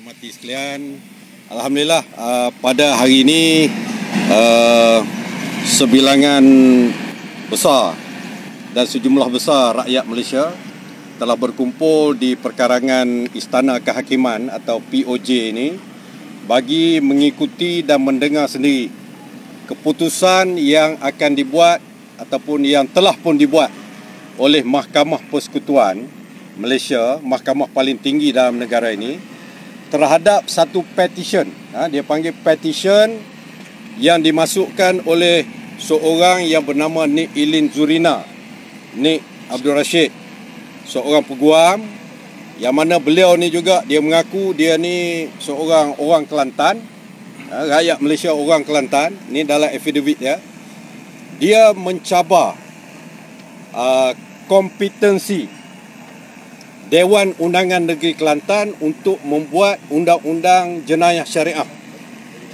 Hormati sekalian, Alhamdulillah pada hari ini sebilangan besar dan sejumlah besar rakyat Malaysia telah berkumpul di perkarangan Istana Kehakiman atau POJ ini bagi mengikuti dan mendengar sendiri keputusan yang akan dibuat ataupun yang telah pun dibuat oleh Mahkamah Persekutuan Malaysia, mahkamah paling tinggi dalam negara ini, terhadap satu petition. Dia panggil petition yang dimasukkan oleh seorang yang bernama Nik Ilin Zurina, Nik Abdul Rashid, seorang peguam yang mana beliau ni juga dia mengaku dia ni seorang orang Kelantan, rakyat Malaysia orang Kelantan. Ni dalam affidavit ya. Dia mencabar kompetensi Dewan Undangan Negeri Kelantan untuk membuat undang-undang jenayah syariah,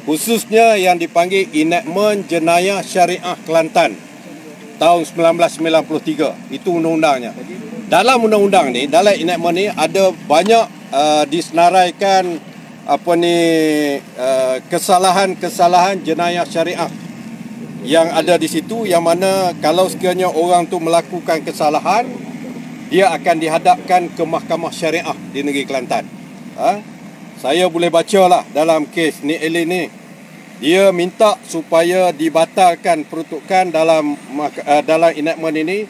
khususnya yang dipanggil Enactment Jenayah Syariah Kelantan tahun 1993. Itu undang-undangnya. Dalam undang-undang ni, dalam enactment ni ada banyak disenaraikan kesalahan-kesalahan jenayah syariah yang ada di situ, yang mana kalau sekiranya orang tu melakukan kesalahan, dia akan dihadapkan ke mahkamah syariah di negeri Kelantan. Saya boleh bacalah dalam kes Nik Ilin ni. Dia minta supaya dibatalkan peruntukan dalam enactment ini.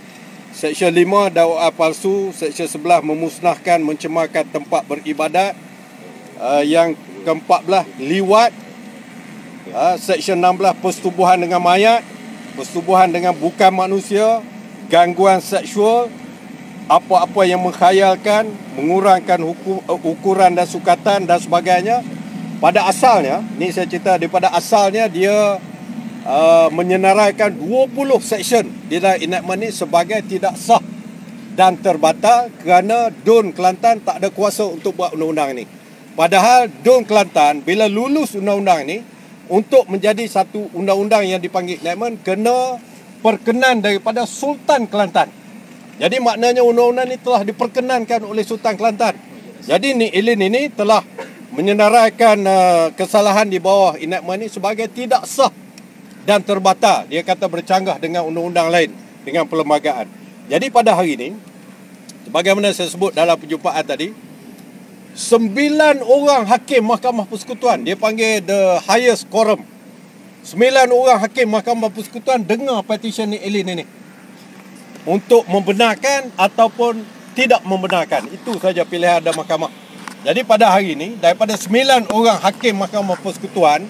Seksyen 5 dakwaan palsu, Seksyen 11 memusnahkan mencemarkan tempat beribadat, yang ke-14 liwat, Seksyen 16 persetubuhan dengan mayat, persetubuhan dengan bukan manusia, gangguan seksual, apa-apa yang menghayalkan, mengurangkan ukuran dan sukatan dan sebagainya. Pada asalnya, ni saya cerita daripada asalnya, dia menyenaraikan 20 seksyen di dalam enactment ni sebagai tidak sah dan terbatal kerana DUN Kelantan tak ada kuasa untuk buat undang-undang ni. Padahal DUN Kelantan bila lulus undang-undang ni, untuk menjadi satu undang-undang yang dipanggil enactment, kena perkenan daripada Sultan Kelantan. Jadi maknanya undang-undang ini telah diperkenankan oleh Sultan Kelantan. Jadi Nik Ilin ini telah menyenaraikan kesalahan di bawah enactment ini sebagai tidak sah dan terbatal. Dia kata bercanggah dengan undang-undang lain, dengan perlembagaan. Jadi pada hari ini, sebagaimana saya sebut dalam perjumpaan tadi, 9 orang hakim Mahkamah Persekutuan, dia panggil the highest quorum, 9 orang hakim Mahkamah Persekutuan dengar petition Nik Ilin ini untuk membenarkan ataupun tidak membenarkan. Itu saja pilihan ada mahkamah. Jadi pada hari ini, daripada 9 orang hakim Mahkamah Persekutuan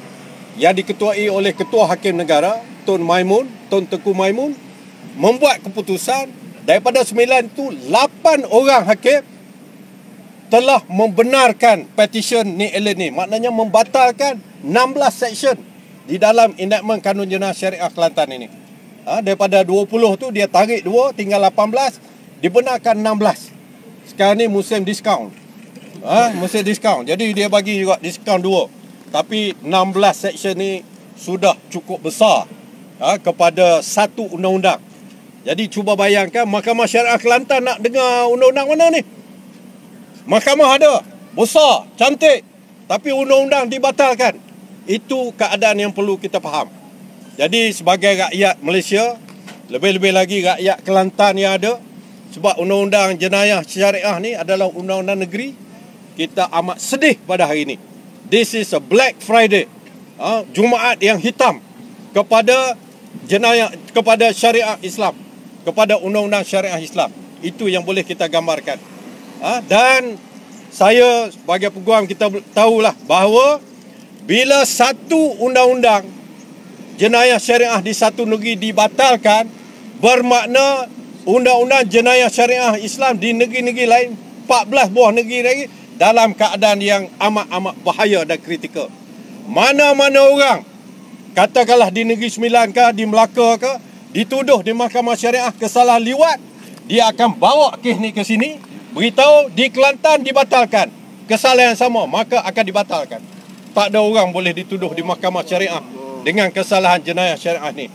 yang diketuai oleh Ketua Hakim Negara Tun Tengku Maimun, membuat keputusan. Daripada 9 itu, 8 orang hakim telah membenarkan petition Nik Ilin ni. Maknanya membatalkan 16 seksyen di dalam enactment Kanun Jenayah Syariah Kelantan ini. Daripada 20 tu dia tarik 2, tinggal 18, dibenarkan 16. Sekarang ni musim diskaun. Musim diskaun. Jadi dia bagi juga diskaun 2. Tapi 16 seksyen ni sudah cukup besar kepada satu undang-undang. Jadi cuba bayangkan, Mahkamah Syariah Kelantan nak dengar undang-undang mana ni? Mahkamah ada, besar, cantik, tapi undang-undang dibatalkan. Itu keadaan yang perlu kita faham. Jadi sebagai rakyat Malaysia, lebih-lebih lagi rakyat Kelantan yang ada, sebab undang-undang jenayah syariah ni adalah undang-undang negeri, kita amat sedih pada hari ini. This is a Black Friday, Jumaat yang hitam kepada jenayah, kepada syariah Islam, kepada undang-undang syariah Islam. Itu yang boleh kita gambarkan. Dan saya sebagai peguam, kita tahulah bahawa bila satu undang-undang jenayah syariah di satu negeri dibatalkan, bermakna undang-undang jenayah syariah Islam di negeri-negeri lain, 14 buah negeri lagi, dalam keadaan yang amat-amat bahaya dan kritikal. Mana-mana orang, katakanlah di Negeri Sembilan ke, di Melaka ke, dituduh di Mahkamah Syariah kesalahan liwat, dia akan bawa kes ni ke sini, beritahu di Kelantan dibatalkan kesalahan yang sama, maka akan dibatalkan. Tak ada orang boleh dituduh di Mahkamah Syariah dengan kesalahan jenayah syariah ni.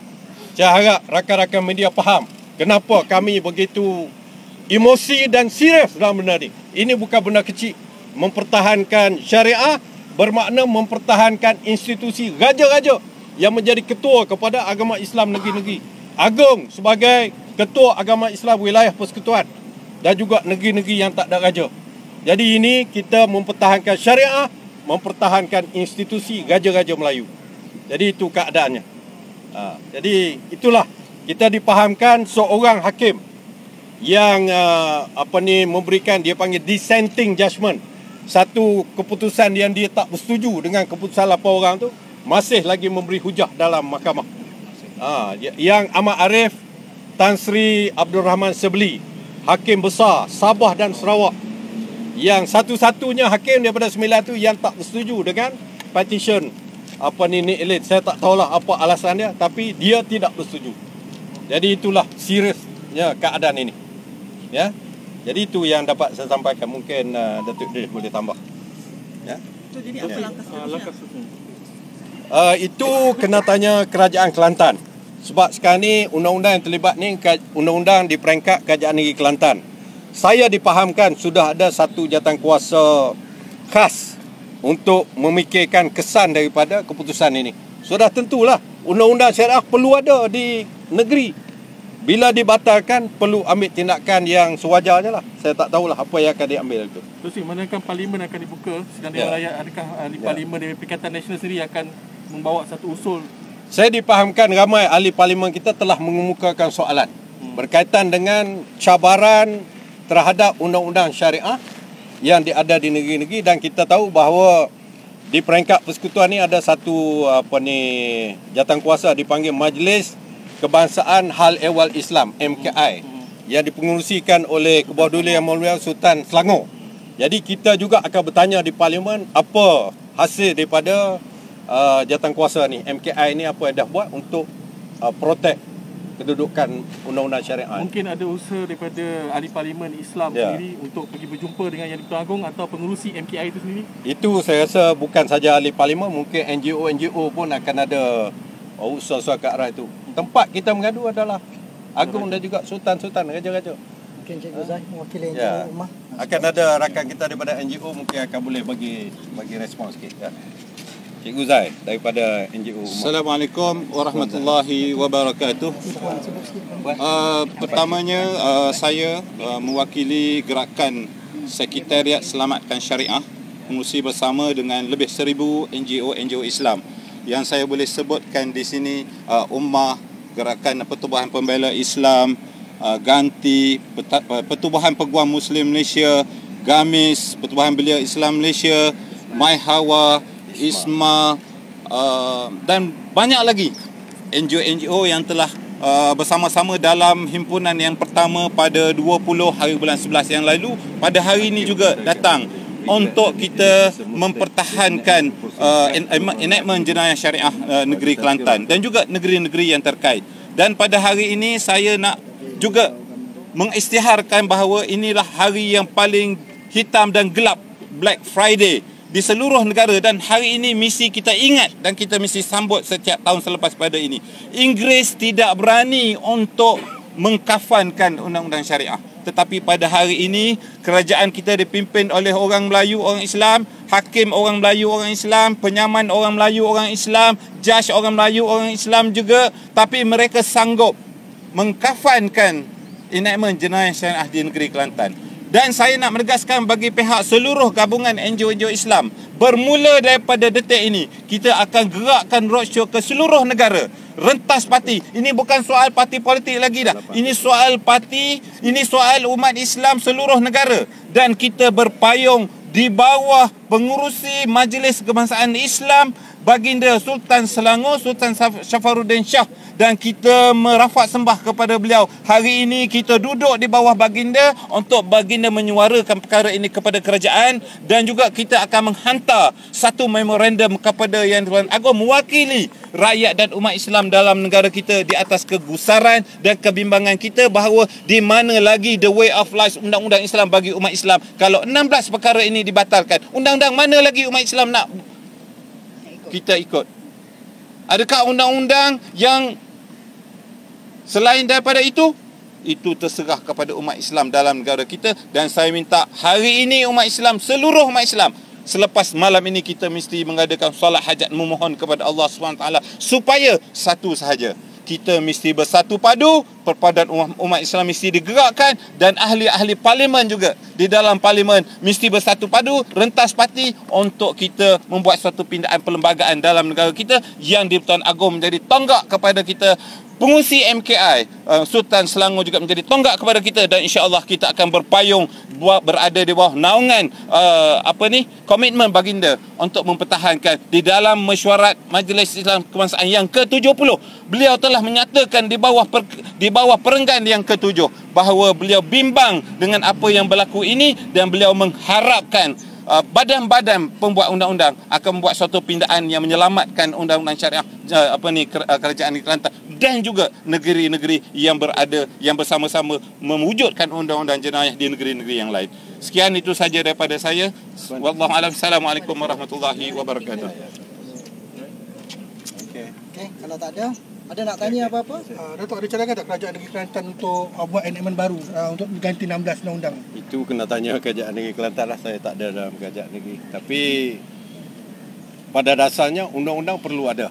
Saya harap rakan-rakan media faham kenapa kami begitu emosi dan serius dalam benda ni. Ini bukan benda kecil. mempertahankan syariah bermakna mempertahankan institusi raja-raja yang menjadi ketua kepada agama Islam negeri-negeri. Agung sebagai ketua agama Islam wilayah persekutuan dan juga negeri-negeri yang tak ada raja. Jadi ini kita mempertahankan syariah, mempertahankan institusi raja-raja Melayu. Jadi itu keadaannya. Jadi itulah kita dipahamkan seorang hakim yang memberikan, dia panggil dissenting judgment. Satu keputusan yang dia tak bersetuju dengan keputusan lapan orang tu masih lagi memberi hujah dalam mahkamah. Yang Amat Arif Tan Sri Abdul Rahman Sebeli, hakim besar Sabah dan Sarawak, yang satu-satunya hakim daripada 9 tu yang tak bersetuju dengan petition Nick Elite. Saya tak tahulah apa alasan dia, tapi dia tidak bersetuju. Jadi itulah seriusnya keadaan ini. Ya. Jadi itu yang dapat saya sampaikan. Mungkin Datuk Idris boleh tambah. Ya. Jadi apa langkah seterusnya? Itu kena tanya Kerajaan Kelantan. Sebab sekarang ni undang-undang yang terlibat ni undang-undang di peringkat Kerajaan Negeri Kelantan. Saya dipahamkan sudah ada satu jawatankuasa khas untuk memikirkan kesan daripada keputusan ini. Sudah tentulah undang-undang syariah perlu ada di negeri. Bila dibatalkan, perlu ambil tindakan yang sewajarnya lah. Saya tak tahulah apa yang akan diambil itu. Terus manakah Parlimen akan dibuka sedang dewan rakyat, adakah ahli Parlimen dari Perikatan Nasional sendiri akan membawa satu usul? Saya dipahamkan ramai ahli Parlimen kita telah mengemukakan soalan berkaitan dengan cabaran terhadap undang-undang syariah yang ada di negeri-negeri, dan kita tahu bahawa di peringkat persekutuan ni ada satu jawatankuasa dipanggil Majlis Kebangsaan Hal Ehwal Islam MKI yang dipengerusikan oleh Kebawah Duli Yang Mulia Sultan Selangor. Jadi kita juga akan bertanya di Parlimen apa hasil daripada jawatankuasa ni MKI ni, apa yang dah buat untuk protek kedudukan undang-undang syariah. Mungkin ada usaha daripada ahli Parlimen Islam sendiri untuk pergi berjumpa dengan Yang di-Pertuan Agong atau pengerusi MKI itu sendiri? Itu saya rasa bukan saja ahli Parlimen, mungkin NGO pun akan ada usaha-usaha ke arah itu. Tempat kita mengadu adalah Agung dan juga Sultan-Sultan, raja-raja. Mungkin Cikgu Zai mewakili NGO Ummah. Akan ada rakan kita daripada NGO, mungkin akan boleh bagi respon sikit. Ya. Cikgu Zai daripada NGO Ummah. Assalamualaikum warahmatullahi wabarakatuh. Pertamanya saya mewakili gerakan Sekretariat Selamatkan Syariah, pengurusi bersama dengan lebih 1000 NGO Islam. Yang saya boleh sebutkan di sini Ummah, Gerakan Pertubuhan Pembela Islam, Ganti, Pertubuhan Peguam Muslim Malaysia, Gamis, Pertubuhan Belia Islam Malaysia, My Hawa, ISMA, dan banyak lagi NGO yang telah bersama-sama dalam himpunan yang pertama pada 20 hari bulan 11 yang lalu. Pada hari ini juga datang untuk kita mempertahankan enactment jenayah syariah negeri Kelantan dan juga negeri-negeri yang terkait. Dan pada hari ini saya nak juga mengisytiharkan bahawa inilah hari yang paling hitam dan gelap, Black Friday di seluruh negara, dan hari ini mesti kita ingat dan kita mesti sambut setiap tahun selepas pada ini. Inggris tidak berani untuk mengkafankan undang-undang syariah. Tetapi pada hari ini kerajaan kita dipimpin oleh orang Melayu, orang Islam, hakim orang Melayu, orang Islam, penyaman orang Melayu, orang Islam, judge orang Melayu, orang Islam juga, tapi mereka sanggup mengkafankan enactment jenayah syariah di negeri Kelantan. Dan saya nak menegaskan bagi pihak seluruh gabungan NGO Islam, bermula daripada detik ini, kita akan gerakkan roadshow ke seluruh negara. Rentas parti. Ini bukan soal parti politik lagi dah. Ini soal parti, ini soal umat Islam seluruh negara. Dan kita berpayung di bawah pengurusi Majlis Kebangsaan Islam Baginda Sultan Selangor, Sultan Syafaruddin Shah, dan kita merafat sembah kepada beliau. Hari ini kita duduk di bawah baginda untuk baginda menyuarakan perkara ini kepada kerajaan, dan juga kita akan menghantar satu memorandum kepada Yang di-Pertuan Agong mewakili rakyat dan umat Islam dalam negara kita di atas kegusaran dan kebimbangan kita bahawa di mana lagi the way of life undang-undang Islam bagi umat Islam. Kalau 16 perkara ini dibatalkan, undang-undang mana lagi umat Islam nak kita ikut? Adakah undang-undang yang selain daripada itu? itu terserah kepada umat Islam dalam negara kita. Dan saya minta hari ini umat Islam, seluruh umat Islam, selepas malam ini kita mesti mengadakan solat hajat memohon kepada Allah SWT supaya satu sahaja. Kita mesti bersatu padu, perpaduan umat Islam mesti digerakkan, dan ahli-ahli parlimen juga di dalam parlimen mesti bersatu padu, rentas parti untuk kita membuat suatu pindaan perlembagaan dalam negara kita yang di-Pertuan Agong menjadi tonggak kepada kita. Pengurusi MKI Sultan Selangor juga menjadi tonggak kepada kita, dan insya-Allah kita akan berpayung berada di bawah naungan komitmen baginda untuk mempertahankan di dalam mesyuarat Majlis Islam Kebangsaan yang ke-70. Beliau telah menyatakan di bawah perenggan yang ke-7 bahawa beliau bimbang dengan apa yang berlaku ini, dan beliau mengharapkan badan-badan pembuat undang-undang akan membuat suatu pindaan yang menyelamatkan undang-undang syariah kerajaan negeri Kelantan dan juga negeri-negeri yang berada yang bersama-sama mewujudkan undang-undang jenayah di negeri-negeri yang lain. Sekian itu saja daripada saya. Wallahu a'lam. Assalamualaikum warahmatullahi wabarakatuh. Okey, kalau tak ada nak tanya apa-apa? Datuk, ada cadangan tak kerajaan negeri Kelantan untuk buat enactment baru untuk mengganti 16 undang-undang? Itu kena tanya kerajaan negeri Kelantan lah. Saya tak ada dalam kerajaan negeri. Tapi pada dasarnya undang-undang perlu ada.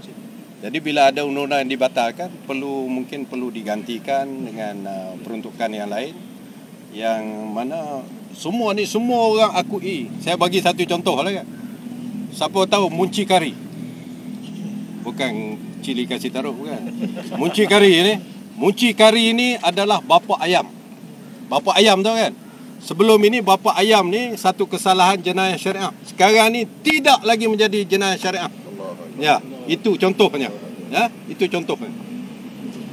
Jadi bila ada undang-undang yang dibatalkan, mungkin perlu digantikan dengan peruntukan yang lain, yang mana semua orang akui. Saya bagi satu contoh lah kan. Siapa tahu muncikari, bukan cili kasih taruh, bukan. Muncikari ini adalah bapa ayam. Bapa ayam tahu kan? Sebelum ini bapa ayam ni satu kesalahan jenayah syariah. Sekarang ni tidak lagi menjadi jenayah syariah. Ya, itu contohnya. Ya, itu contohnya.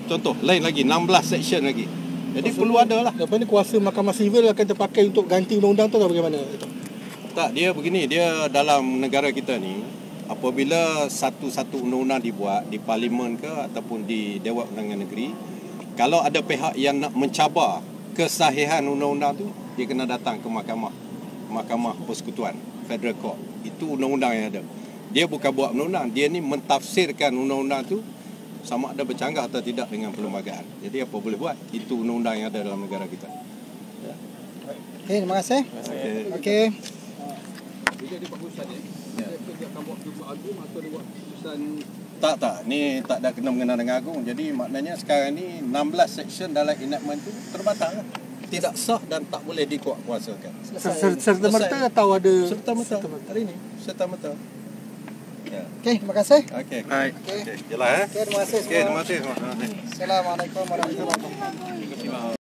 Contoh lain lagi, 16 section lagi. Jadi perlu ada lah. Lepas ni kuasa Mahkamah Sivil akan terpakai untuk ganti undang-undang tu atau bagaimana? Tak, dia begini, dia dalam negara kita ni, apabila satu-satu undang-undang dibuat di parlimen ke ataupun di Dewan Undangan Negeri, kalau ada pihak yang nak mencabar kesahihan undang-undang tu, dia kena datang ke Mahkamah Persekutuan, Federal Court. Itu undang-undang yang ada. Dia bukan buat undang-undang, dia ni mentafsirkan undang-undang tu sama ada bercanggah atau tidak dengan perlembagaan. Jadi apa boleh buat? Itu undang-undang yang ada dalam negara kita. Ya. Okey, terima kasih. Okey. Tak. Ni tak ada kena-mengena dengan Agung. Jadi maknanya sekarang ni 16 section dalam enactment tu terbatal lah. Tidak sah dan tak boleh dikuatkuasakan. Serta-merta atau ada Serta-merta. Hari ni serta-merta. Ya. Okey, terima kasih. Okey. Baik. Okey. Jelas Okey, terima kasih semua. Okey, terima kasih. Assalamualaikum warahmatullahi wabarakatuh.